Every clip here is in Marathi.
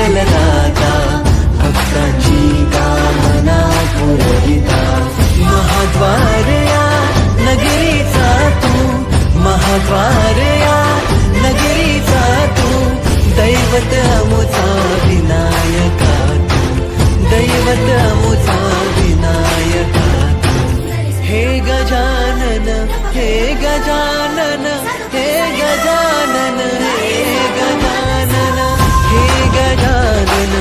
मंगलदाता भक्तांची कामना पुरविता महाद्वार या नगरीचा तू महाद्वार या नगरीचा तू दैवत अमुचा विनायका तू दैवत अमुचा विनायका हे गजानन हे गजानन हे गजानन हे गजानन हे गजानन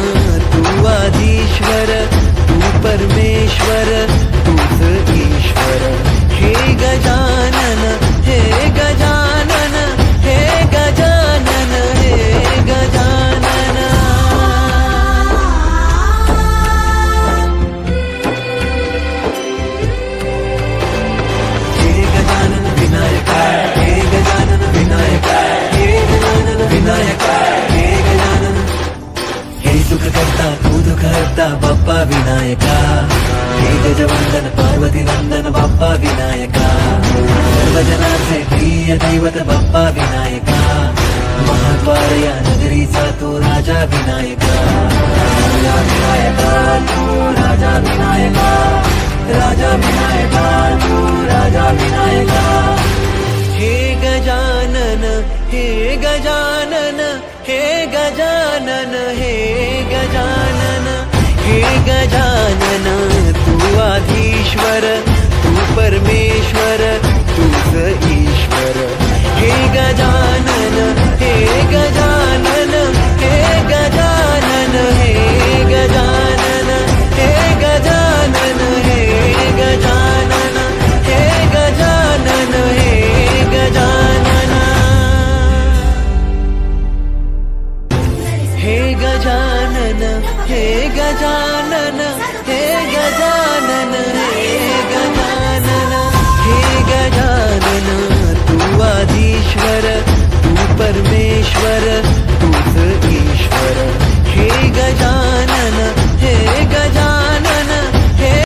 तू आदिश्वर तू परमेश्वर तूच ईश्वर हे गजानन हे गजानन हे गजानन हे गजानन विनायका हे गजानन विनायका हे गजानन विनायका हे गजानन हे सुख करता तू दुख हरता बाप्पा विनायका हे गजवंदन पार्वती नंदन बाप्पा विनायका सर्वजनांचे प्रिय दैवत बाप्पा विनायका महाद्वार या नगरीचा तू राजा विनायका राजा विनायका तू राजा विनायका राजा विनायका तू राजा विनायका हे गजानन हे गजानन हे गजानन हे गजानन हे गजानन तू आधीश्वर तू परमेश्वर तूच ईश्वर हे गजानन हे गजानन हे गजानन हे गजानन हे गजानन हे गजानन हे गजानन हे गजानन हे गजानन हे गजानन हे गजानन हे गजानन हे गजानन तू आदिश्वर तू परमेश्वर